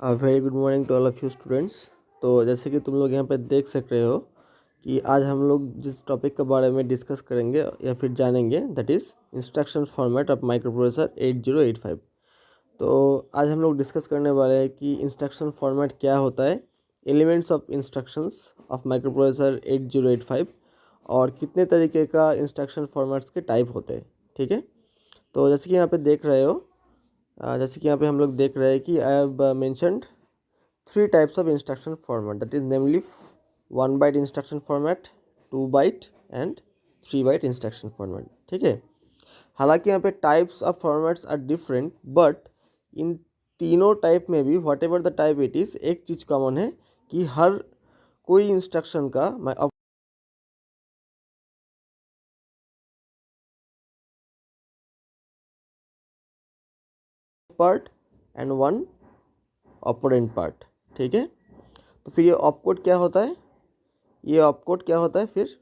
Very good morning to all of you students. तो जैसे कि तुम लोग यहाँ पे देख सक रहे हो कि आज हम लोग जिस टॉपिक के बारे में डिस्कस करेंगे या फिर जानेंगे that is instruction format of micro processor 8085। तो आज हम लोग डिस्कस करने वाले हैं कि इंस्ट्रक्शन फॉर्मेट क्या होता है, elements of instructions of micro processor 8085 और कितने तरीके का इंस्ट्रक्शन फॉर्मेट्स के टाइप होते हैं। ठीक है, तो जैसे कि यहाँ पे देख रहे हो जैसे कि यहाँ पे हम लोग देख रहे हैं कि I have mentioned 3 types of instruction format that is namely 1 byte instruction format, 2 byte and 3 byte instruction format. ठीक है, हालांकि यहाँ पे types of formats are different but इन तीनों टाइप में भी whatever the type it is, एक चीज़ कॉमन है कि हर कोई इंस्ट्रक्शन का पार्ट एंड 1 ऑपरेंड पार्ट। ठीक है, तो फिर ये ऑपकोड क्या होता है, ये ऑपकोड क्या होता है, फिर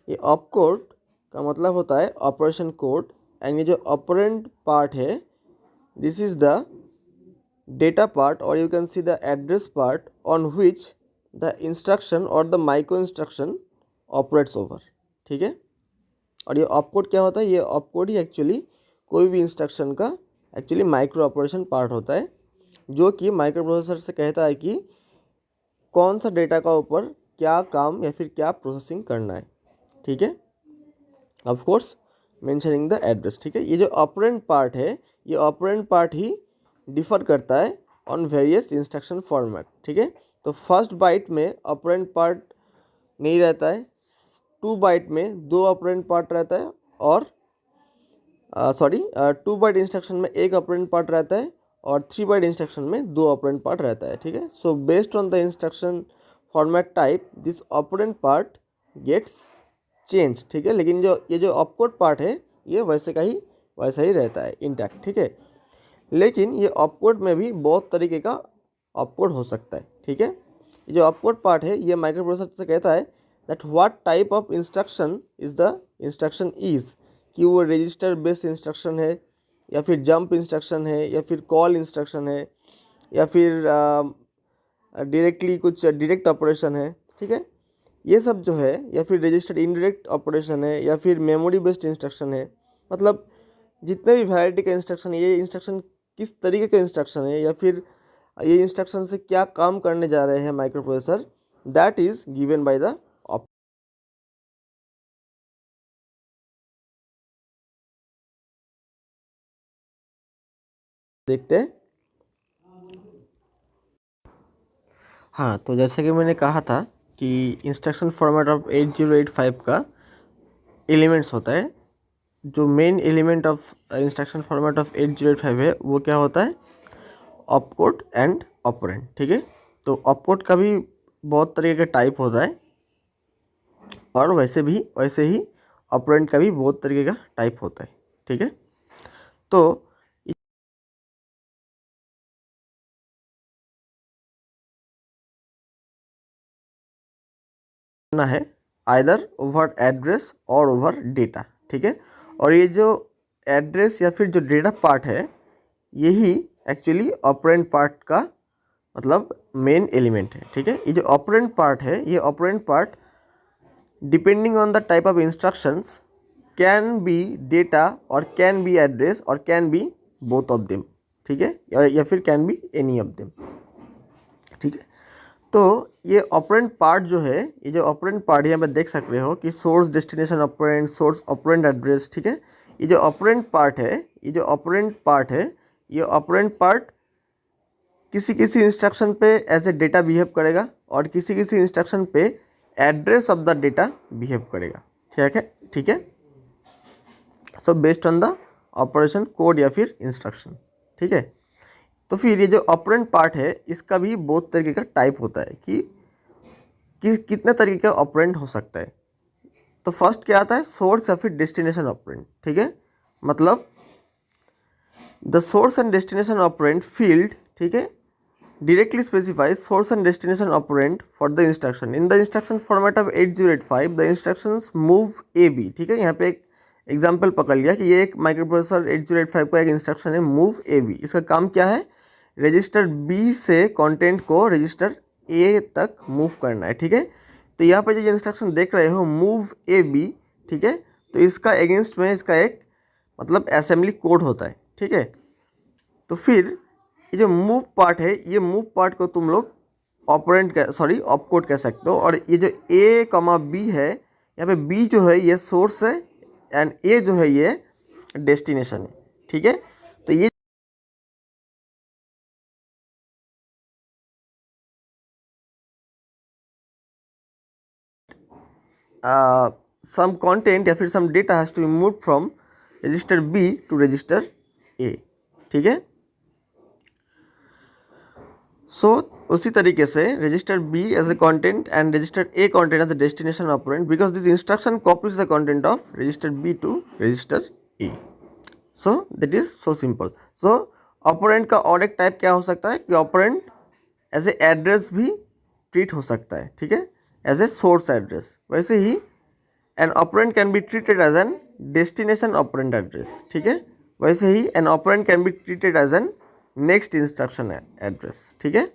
ये ऑपकोड का मतलब होता है ऑपरेशन कोड एंड ये जो ऑपरेंड पार्ट है this is the data part और you can see the address part on which the instruction और the micro instruction operates over. ठीक है, और ये ऑपकोड क्या होता है, ये ऑपकोड ही एक्चुअली कोई भी इंस्ट्रक्शन का एक्चुअली माइक्रो ऑपरेशन पार्ट होता है जो कि माइक्रो प्रोसेसर से कहता है कि कौन सा डेटा का ऊपर क्या काम या फिर क्या प्रोसेसिंग करना है। ठीक है, of course mentioning the address. ठीक है, ये जो ऑपरेंड पार्ट है ये ऑपरेंड पार्ट ही डिफर करता है ऑन वेरियस इंस्ट्रक्शन फॉर्मेट। ठीक है, तो फर्स्ट बाइट में ऑपरेंड पार्ट नहीं रहता है, 2 बाइट में 2 ऑपरेंड पार्ट रहता है और 2 बाइट इंस्ट्रक्शन में 1 ऑपरेंड पार्ट रहता है और 3 बाइट इंस्ट्रक्शन में 2 ऑपरेंड पार्ट रहता है। ठीक है, so based on the instruction format type this operand part gets change. ठीक है, लेकिन ये जो ऑपकोड पार्ट है ये वैसा ही रहता है इंटैक्ट। ठीक है, लेकिन ये ऑपकोड में भी बहुत तरीके का ऑपकोड हो सकता है। ठीक है, ये जो ऑपकोड पार्ट है ये माइक्रो प्रोसेसर से कहता है that what type of instruction is the instruction is, कि वो रजिस्टर बेस्ड इंस्ट्रक्शन है या फिर जंप इंस्ट्रक्शन है या फिर कॉल इंस्ट्रक्शन है या फिर डायरेक्टली कुछ डायरेक्ट ऑपरेशन है। ठीक है, ये सब जो है या फिर रजिस्टर्ड इनडायरेक्ट ऑपरेशन है या फिर मेमोरी बेस्ड इंस्ट्रक्शन है, मतलब जितने भी वैरायटी का इंस्ट्रक्शन है ये इंस्ट्रक्शन किस तरीके का इंस्ट्रक्शन है या फिर ये इंस्ट्रक्शन से क्या काम करने जा रहे हैं micro processor, that is given by the op. देखते हैं। हाँ, तो जैसे कि मैंने कहा था कि इंस्ट्रक्शन फॉर्मेट ऑफ 8085 का एलिमेंट्स होता है, जो main element of instruction format of 8085 है वो क्या होता है, ऑपकोड एंड ऑपरेंड। ठीक है, तो ऑपकोड का भी बहुत तरीके का टाइप होता है और वैसे ही ऑपरेंड का भी बहुत तरीके का टाइप होता है। ठीक है, तो ना है आइदर ओवर एड्रेस और ओवर डेटा। ठीक है, और ये जो एड्रेस या फिर जो डेटा पार्ट है यही एक्चुअली ऑपरेंड पार्ट का मतलब मेन एलिमेंट है। ठीक है, ये जो ऑपरेंड पार्ट है ये operand part depending on the type of instructions can be data और कैन बी एड्रेस और can be both of them. ठीक है, या फिर can be any of them. ठीक है, तो ये ऑपरेंड पार्ट जो है, ये जो ऑपरेंड पार्ट यहाँ पे देख सकते हो कि source destination operand, source operand address. ठीक है, ये जो ऑपरेंड पार्ट है ये ऑपरेंड पार्ट किसी किसी इंस्ट्रक्शन पे एज ए डेटा बिहेव करेगा और किसी किसी इंस्ट्रक्शन पे address of the data behave करेगा। ठीक है, ठीक है, so based on the operation code या फिर इंस्ट्रक्शन। ठीक है, तो फिर ये जो ऑपरेंड पार्ट है इसका भी बहुत तरीके का टाइप होता है कि कितने तरीके का ऑपरेंड हो सकता है। तो फर्स्ट क्या आता है, सोर्स या फिर डेस्टिनेशन ऑपरेंड। ठीक है, मतलब the source and destination operand field, ठीक है, directly specifies source and destination operand for the instruction in the instruction format of 8085 the instructions move ab। ठीक है, यहाँ पे एक एग्जाम्पल पकड़ लिया कि ये एक माइक्रो प्रोसेसर 8085 का एक इंस्ट्रक्शन है मूव ab। इसका काम क्या है, रजिस्टर बी से कंटेंट को रजिस्टर ए तक मूव करना है, ठीक है। तो यहाँ पे जो इंस्ट्रक्शन देख रहे हो मूव ए बी, ठीक है, तो इसका अगेंस्ट में इसका एक मतलब असेंबली कोड होता है, ठीक है। तो फिर ये जो मूव पार्ट है, ये मूव पार्ट को तुम लोग ऑपकोड कह सकते हो। और ये जो ए कमा बी है, यहाँ पे बी जो है ये सोर्स है एंड ए जो है ये डेस्टिनेशन है, ठीक है। तो ये सम कंटेंट या फिर some data has to be move from register B to register A, ठीक है। सो उसी तरीके से register B as a content and register A content as a destination operand because this instruction copies the content of register B to register A. So that is so simple. So operand का और एक type क्या हो सकता है कि operand as a address भी treat हो सकता है, ठीक है, एज ए सोर्स एड्रेस। वैसे ही an operand can be treated as an destination operand address, ठीक है। वैसे ही an operand can be treated as an next instruction address, ठीक है।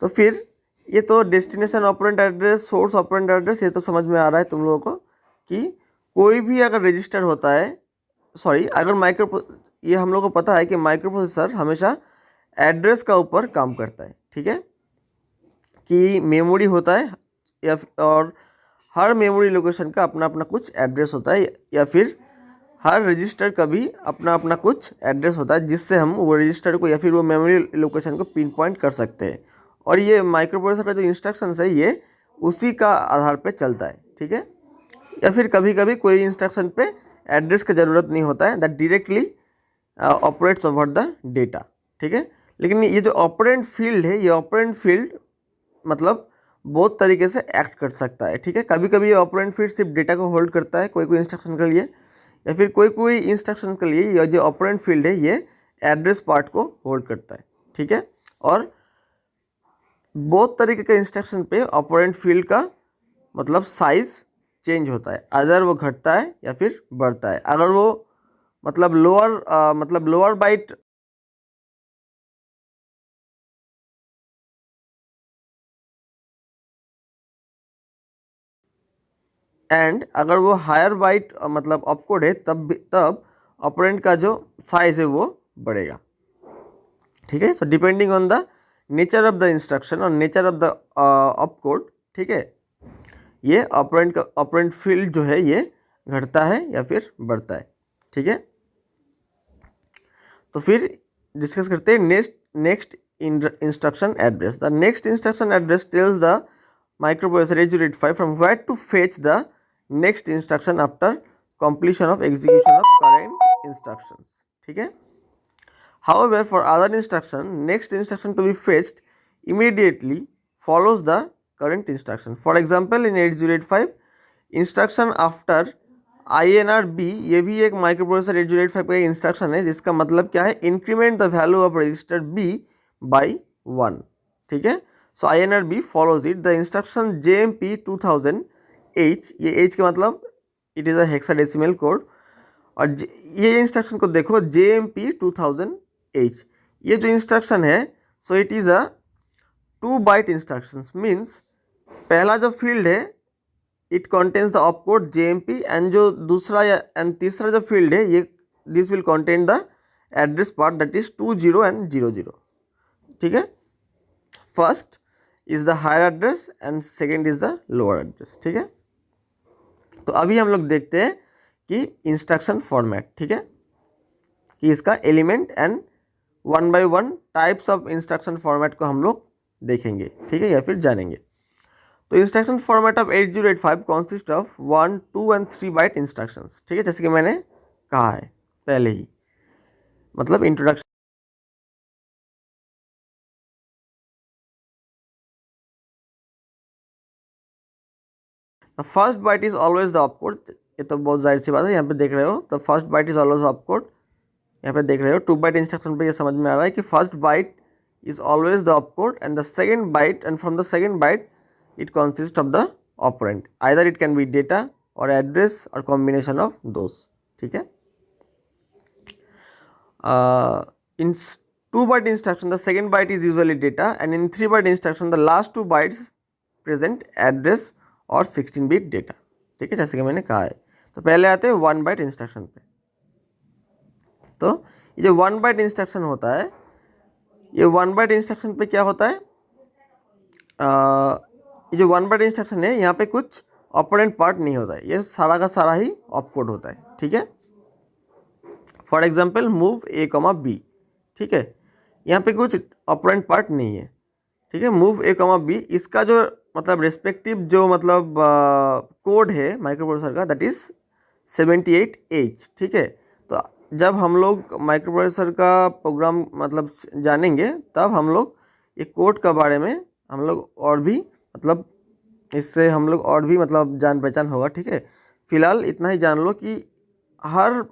तो फिर ये तो destination operand address, source operand address, ये तो समझ में आ रहा है तुम लोगों को कि कोई भी अगर रजिस्टर होता है, अगर ये हम लोग को पता है कि माइक्रो प्रोसेसर हमेशा एड्रेस का ऊपर काम करता है, ठीक है, कि मेमोरी होता है और हर मेमोरी लोकेशन का अपना अपना कुछ एड्रेस होता है, या फिर हर रजिस्टर का भी अपना अपना कुछ एड्रेस होता है जिससे हम वो रजिस्टर को या फिर वो मेमोरी लोकेशन को पिन पॉइंट कर सकते हैं। और ये माइक्रो प्रोसेसर का जो इंस्ट्रक्शंस है ये उसी का आधार पे चलता है, ठीक है। या फिर कभी कभी कोई इंस्ट्रक्शन पे एड्रेस की ज़रूरत नहीं होता है, that directly operates over the data, ठीक है। लेकिन ये जो ऑपरेंड फील्ड है, ये ऑपरेंड फील्ड मतलब बहुत तरीके से एक्ट कर सकता है, ठीक है। कभी कभी ये ऑपरेंड फील्ड सिर्फ डेटा को होल्ड करता है कोई कोई इंस्ट्रक्शन के लिए, या फिर कोई कोई इंस्ट्रक्शन के लिए ये जो ऑपरेंड फील्ड है ये एड्रेस पार्ट को होल्ड करता है, ठीक है। और बहुत तरीके के इंस्ट्रक्शन पे ऑपरेंड फील्ड का मतलब साइज चेंज होता है, अदर वो घटता है या फिर बढ़ता है। अगर वो मतलब लोअर बाइट एंड अगर वो हायर बाइट मतलब ऑपकोड है तब ऑपरेंड का जो साइज है वो बढ़ेगा, ठीक है। So depending on the nature of the instruction और नेचर ऑफ द ऑपकोड, ठीक है, ये ऑपरेंड फील्ड जो है ये घटता है या फिर बढ़ता है, ठीक है। तो फिर डिस्कस करते हैं next instruction address. The next instruction address tells the microprocessor 8085 from where to fetch the next instruction after completion of execution of current instructions, ठीक है। However, for other instruction, next instruction to be fetched immediately follows the current instruction. For example, in 8085 instruction after INRB, ये भी एक microprocessor 8085 का instruction है जिसका मतलब क्या है, increment the value of register B by 1, ठीक है। So INRB follows it. The instruction JMP 2000H, ये H का मतलब it is a hexadecimal code. और ये इंस्ट्रक्शन को देखो JMP 2000H, ये जो इंस्ट्रक्शन है so it is a 2 byte instruction. Means पहला जो फील्ड है it contains the opcode JMP and जो दूसरा एंड तीसरा जो फील्ड है ये this will contain the address part that is 20 and 00, ठीक है। First is the higher address and second is the lower address, ठीक है। तो अभी हम लोग देखते हैं कि इंस्ट्रक्शन फॉर्मेट, ठीक है, कि इसका element and 1 by 1 types of instruction format को हम लोग देखेंगे, ठीक है, या फिर जानेंगे। तो instruction format of 8085 consist of 1, 2 and 3 byte instructions, ठीक है, जैसे कि मैंने कहा है पहले ही, मतलब introduction. The first byte is always the opcode, ये तो बहुत जाहिर सी बात है, यहाँ पे देख रहे हो the first byte is always opcode. यहाँ पे देख रहे हो 2 बाइट इंस्ट्रक्शन पे ये समझ में आ रहा है कि first byte is always the opcode and the second byte and from the second byte it consists of the operand, either it can be data or address or combination of those, ठीक है। इन 2 byte instruction, the second byte is usually data, and in 3 byte instruction the last 2 bytes present address और 16 bit data. ठीक है, जैसे कि मैंने कहा है. तो पहले आते हैं 1 byte इंस्ट्रक्शन पे. तो ये जो 1 byte इंस्ट्रक्शन होता है, ये 1 byte इंस्ट्रक्शन पे क्या होता है, ये जो 1 byte इंस्ट्रक्शन है यहाँ पे कुछ ऑपरेंट पार्ट नहीं होता है, ये सारा का सारा ही ऑपकोड होता है. ठीक है, for example move A comma B. ठीक है, यहाँ पे कुछ ऑपरेंट पार्ट नहीं है. ठीक है, मूव ए कॉमा बी, इसका जो मतलब रेस्पेक्टिव जो मतलब कोड है माइक्रो प्रोसेसर का, दैट इज 78H. ठीक है, तो जब हम लोग माइक्रो प्रोसेसर का प्रोग्राम मतलब जानेंगे तब हम लोग ये कोड के बारे में हम लोग और भी मतलब इससे हम लोग और भी मतलब जान पहचान होगा. ठीक है, फिलहाल इतना ही जान लो कि हर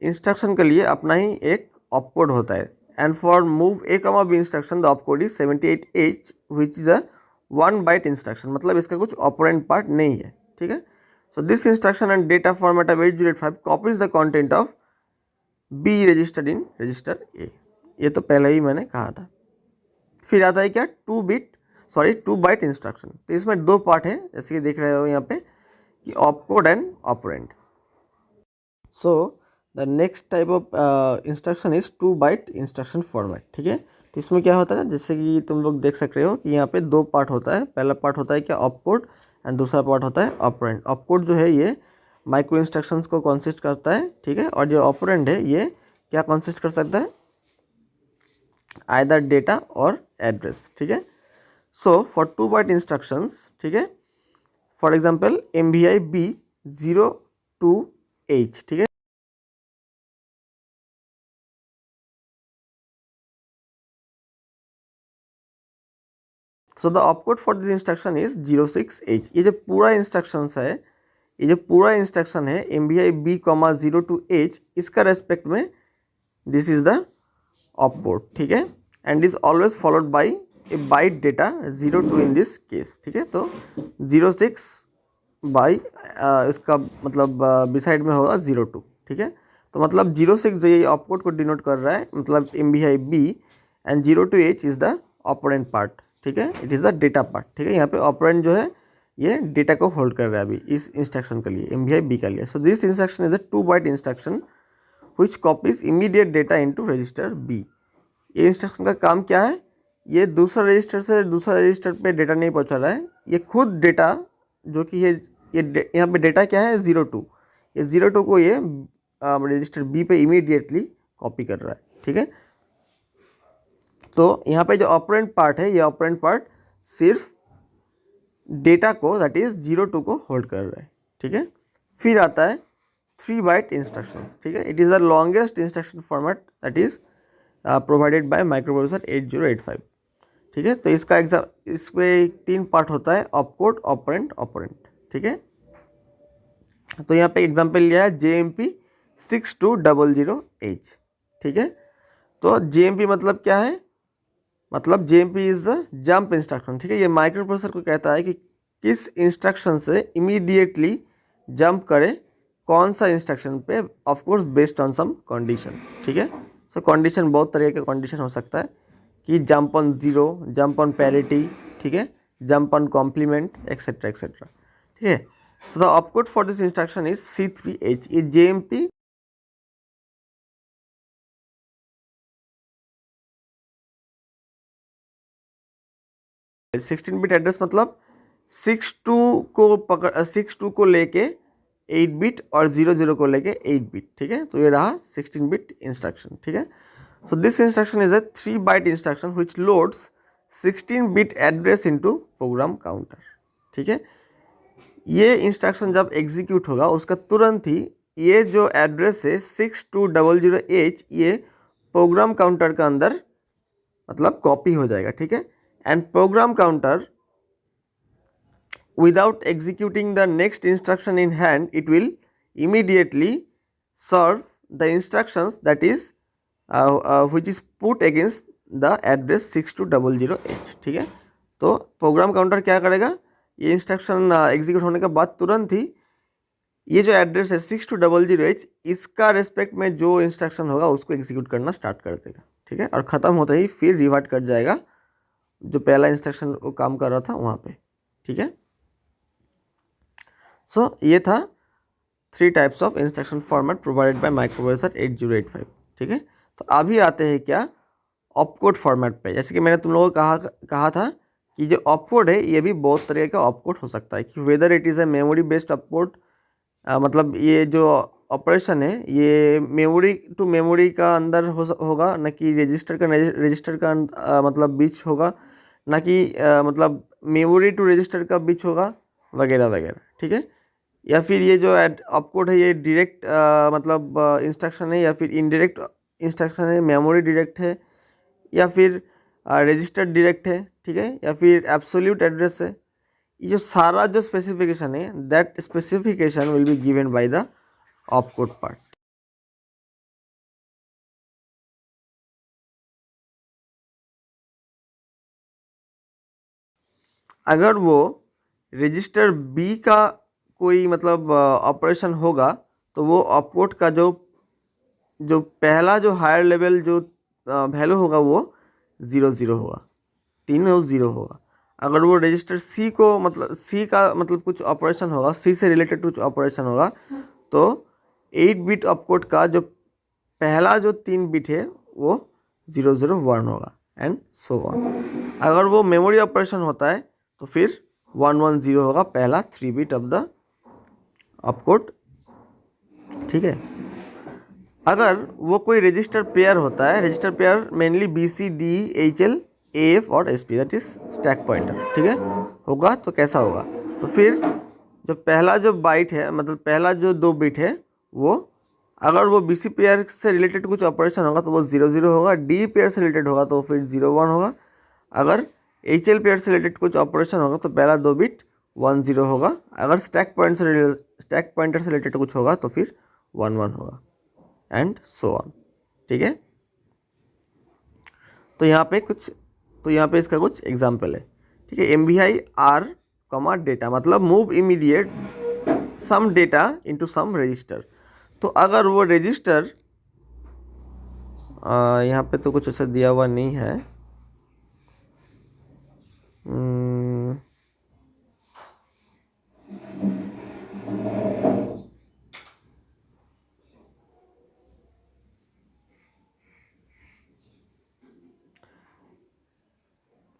इंस्ट्रक्शन के लिए अपना ही एक ऑपकोड होता है. And for move A comma B instruction the opcode is 78H which is a 1 byte instruction, मतलब इसका कुछ ऑपरेंट पार्ट नहीं है. ठीक है, so this instruction and data format of 8085 copies the content of B registered in register A. ये तो पहले ही मैंने कहा था. फिर आता है क्या, 2 byte इंस्ट्रक्शन. तो इसमें 2 पार्ट है, जैसे कि देख रहे हो यहाँ पे कि opcode and operand. So the next type of instruction is 2 byte instruction format. ठीक है, तो इसमें क्या होता है, जैसे कि तुम लोग देख सक रहे हो कि यहाँ पे 2 पार्ट होता है. पहला पार्ट होता है क्या, ऑपकोड, एंड दूसरा पार्ट होता है ऑपरेंड. ऑपकोड जो है ये माइक्रो इंस्ट्रक्शंस को कंसिस्ट करता है. ठीक है, और जो ऑपरेंड है ये क्या कंसिस्ट कर सकता है, आइदर डेटा और एड्रेस. ठीक है, सो फॉर 2 byte इंस्ट्रक्शंस, ठीक है, फॉर एग्जाम्पल MVI B02H. ठीक है, so the opcode for this instruction is 06H. ये जो पूरा इंस्ट्रक्शन है, ये जो पूरा इंस्ट्रक्शन है MVI B,02H, इसका रेस्पेक्ट में दिस इज द ऑपकोड. ठीक है, and is always followed by A byte data 02 in this case. ठीक है, तो 06 बाई इसका मतलब बिसाइड में होगा 02. ठीक है, तो मतलब 06 जो ये ऑपकोड को डिनोट कर रहा है, मतलब MVI B, and 02H is the operand part. ठीक है, it is the data part. ठीक है, यहाँ पे ऑपरेंड जो है ये डेटा को होल्ड कर रहा है अभी इस इंस्ट्रक्शन के लिए, MVI B के लिए. सो this instruction is a 2 byte instruction which copies immediate data into register B. ये इंस्ट्रक्शन का काम क्या है, ये दूसरा रजिस्टर से दूसरा रजिस्टर पे डेटा नहीं पहुंचा रहा है, ये खुद डेटा जो कि ये यहाँ पे डेटा क्या है 02, ये 02 को ये रजिस्टर B पे इमीडिएटली कॉपी कर रहा है. ठीक है, तो यहाँ पे जो ऑपरेंट पार्ट है, ये ऑपरेंट पार्ट सिर्फ डेटा को दैट इज 02 को होल्ड कर रहा है. ठीक है, फिर आता है 3 byte इंस्ट्रक्शन. ठीक है, it is the longest instruction format that is provided by micro processor 8085. ठीक है, तो इसका इसमें 3 पार्ट होता है, ऑपकोड, ऑपरेंड, ऑपरेंट. ठीक है, तो यहाँ पे एग्जाम्पल लिया है JMP 6200H. ठीक है, तो JMP मतलब क्या है, मतलब JMP is the jump instruction. ठीक है, ये माइक्रो प्रोसेसर को कहता है कि किस इंस्ट्रक्शन से इमीडिएटली जंप करे कौन सा इंस्ट्रक्शन पे, of course based on some condition. ठीक है, सो कंडीशन बहुत तरह के कंडीशन हो सकता है कि jump on 0, jump on parity. ठीक है, jump on complement, etcetera etcetera. ठीक है, so the opcode for this instruction is C3H. ये JMP 16 बिट एड्रेस, मतलब 62 को लेके 8 बिट और 00 को लेके 8 बिट. ठीक है, तो ये रहा 16 बिट इंस्ट्रक्शन. ठीक है, so this instruction is a 3 byte instruction which loads 16 bit address into program counter. ठीक है, ये इंस्ट्रक्शन जब एग्जीक्यूट होगा उसका तुरंत ही ये जो एड्रेस है 6200H, ये प्रोग्राम काउंटर का अंदर मतलब कॉपी हो जाएगा. ठीक है, and program counter without executing the next instruction in hand, it will immediately serve the instructions that is which is put against the address 6200H. ठीक है, तो प्रोग्राम काउंटर क्या करेगा, ये इंस्ट्रक्शन एग्जीक्यूट होने के बाद तुरंत ही ये जो एड्रेस है 6200H, इसका रेस्पेक्ट में जो इंस्ट्रक्शन होगा उसको एग्जीक्यूट करना स्टार्ट कर देगा. ठीक है, और ख़त्म होते ही फिर रिवर्ट कर जाएगा जो पहला इंस्ट्रक्शन वो काम कर रहा था वहाँ पे। ठीक है, सो ये था 3 types of instruction format provided by microprocessor 8085। ठीक है, तो अभी आते हैं क्या ऑपकोड फॉर्मेट पे। जैसे कि मैंने तुम लोगों को कहा था कि जो ऑपकोड है ये भी बहुत तरह का ऑपकोड हो सकता है, कि whether it is a memory based opcode, मतलब ये जो ऑपरेशन है ये मेमोरी टू मेमोरी का अंदर होगा, न कि रजिस्टर का मतलब बीच होगा, ना कि मतलब मेमोरी टू रजिस्टर का बीच होगा, वगैरह वगैरह। ठीक है, या फिर ये जो ऑपकोड है ये डायरेक्ट मतलब इंस्ट्रक्शन है, या फिर इनडायरेक्ट इंस्ट्रक्शन है, मेमोरी डायरेक्ट है, या फिर रजिस्टर्ड डायरेक्ट है। ठीक है, या फिर एब्सोल्यूट एड्रेस है। ये जो सारा जो स्पेसिफिकेशन है that specification will be given by the opcode part. अगर वो रजिस्टर बी का कोई मतलब ऑपरेशन होगा तो वो ऑपकोड का जो जो पहला जो हायर लेवल जो वैल्यू होगा वो 00 होगा, तीनों 0 होगा। अगर वो रजिस्टर सी को मतलब सी का मतलब कुछ ऑपरेशन होगा, सी से रिलेटेड कुछ ऑपरेशन होगा, तो 8 बिट ऑपकोड का जो पहला जो 3 बिट है वो 001 होगा एंड सो ऑन। अगर वो मेमोरी ऑपरेशन होता है तो फिर 110 होगा पहला 3 बिट ऑफ द ऑपकोड। ठीक है, अगर वो कोई रजिस्टर पेयर होता है, register pair mainly BCD HL AF और SP that is stack pointer. ठीक है, होगा तो कैसा होगा, तो फिर जो पहला जो बाइट है मतलब पहला जो 2 बिट है वो अगर वो BC पेयर से रिलेटेड कुछ ऑपरेशन होगा तो वो 00 होगा, D पेयर से रिलेटेड होगा तो फिर 01 होगा, अगर HL पेयर से रिलेटेड कुछ ऑपरेशन होगा तो पहला 2 बिट 10 होगा, अगर स्टैक पॉइंटर से रिलेटेड कुछ होगा तो फिर 11 होगा एंड सो ऑन। ठीक है, तो यहाँ पे इसका कुछ एग्जाम्पल है। ठीक है, MVI R कॉमा डेटा मतलब move immediate some data into some register. तो अगर वो रजिस्टर यहाँ पे तो कुछ ऐसा दिया हुआ नहीं है,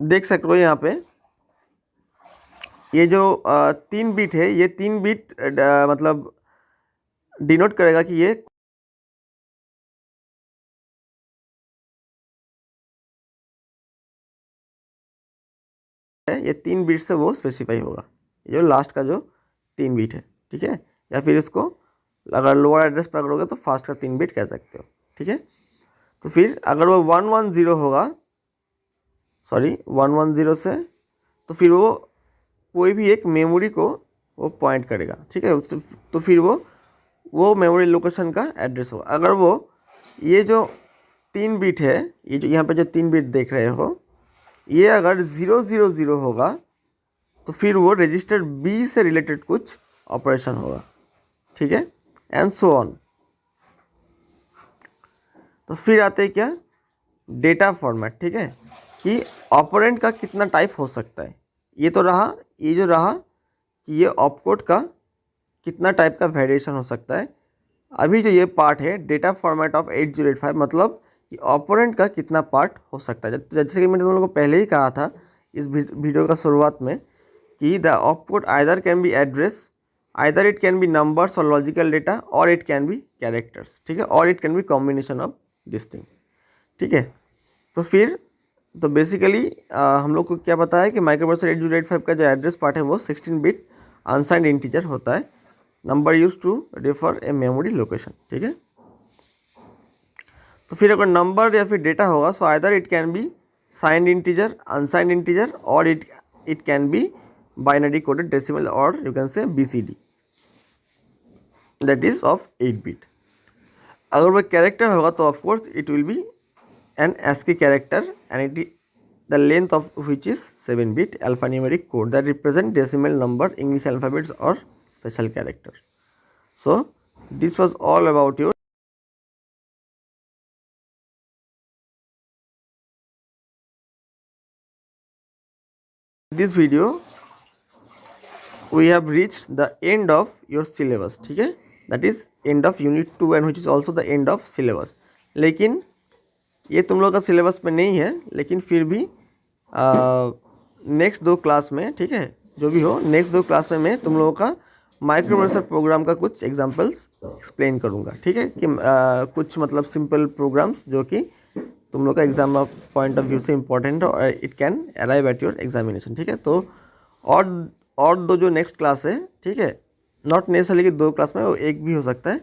देख सकते हो यहाँ पे ये जो 3 बिट है ये 3 बिट मतलब डिनोट करेगा कि ये 3 बिट से वो स्पेसिफाई होगा, ये जो लास्ट का जो 3 बिट है। ठीक है, या फिर इसको अगर लोअर एड्रेस पकड़ोगे तो फास्ट का 3 बिट कह सकते हो। ठीक है, तो फिर अगर वो 110 होगा, सॉरी 110 से, तो फिर वो कोई भी एक मेमोरी को वो पॉइंट करेगा। ठीक है, तो फिर वो मेमोरी लोकेशन का एड्रेस होगा। अगर वो ये जो 3 बिट है, ये जो यहाँ पे जो 3 बिट देख रहे हो, ये अगर 000 होगा तो फिर वो रजिस्टर बी से रिलेटेड कुछ ऑपरेशन होगा। ठीक है, एंड सो ऑन। तो फिर आते हैं क्या डेटा फॉर्मेट। ठीक है, कि ऑपरेंड का कितना टाइप हो सकता है। ये तो रहा, ये जो रहा कि ये ऑपकोड का कितना टाइप का वेरिएशन हो सकता है। अभी जो ये पार्ट है डेटा फॉर्मेट ऑफ 8085 मतलब कि ऑपरेंड का कितना पार्ट हो सकता है। जैसे कि मैंने तुम लोगों को पहले ही कहा था इस वीडियो का शुरुआत में कि the opcode either can be address, either it can B numbers और लॉजिकल डेटा, और इट कैन बी कैरेक्टर्स। ठीक है, और it can B combination of this thing. ठीक है, तो फिर तो बेसिकली हम लोग को क्या पता है कि माइक्रोप्रोसेसर 8085 का जो एड्रेस पार्ट है वो 16 बिट अनसाइंड इंटीजर होता है, number use to refer a memory location. ठीक है, तो फिर अगर नंबर या फिर डेटा होगा so either it can be signed integer, unsigned integer, और it can be binary coded decimal, और you can say BCD that is of 8 bit. अगर वो कैरेक्टर होगा तो of course it will be an ASCII character and the length of which is 7 bit alphanumeric code that represent decimal number, English alphabets or special character. So this was all about your this video we have reached the end of your syllabus, ठीक है, that is end of unit 2 and which is also the end of syllabus। लेकिन ये तुम लोग का syllabus में नहीं है, लेकिन फिर भी नेक्स्ट 2 क्लास में, ठीक है, जो भी हो नेक्स्ट 2 क्लास में मैं तुम लोगों का माइक्रो प्रोसेसर प्रोग्राम का कुछ एग्जांपल्स एक्सप्लेन करूँगा, ठीक है, कि कुछ मतलब सिंपल प्रोग्राम्स जो कि तुम लोग का एग्जाम पॉइंट ऑफ व्यू से इम्पोर्टेंट है और it can arrive at your examination, ठीक है। तो और 2 जो नेक्स्ट क्लास है, ठीक है, नॉट नेसेसरली कि 2 क्लास में, वो एक भी हो सकता है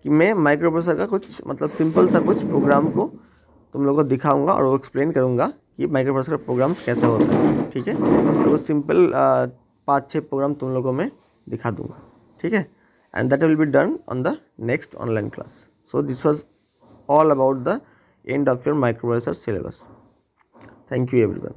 कि मैं माइक्रो प्रोसेसर का कुछ मतलब सिंपल सा कुछ प्रोग्राम को तुम लोगों को दिखाऊंगा और वो एक्सप्लेन करूंगा कि माइक्रो प्रोसेसर प्रोग्राम्स कैसे होते हैं, ठीक है, और वो सिंपल 5-6 प्रोग्राम तुम लोगों को मैं दिखा दूंगा, ठीक है, and that will be done on the next online class. So this was all about the end of your microprocessor syllabus. Thank you everyone.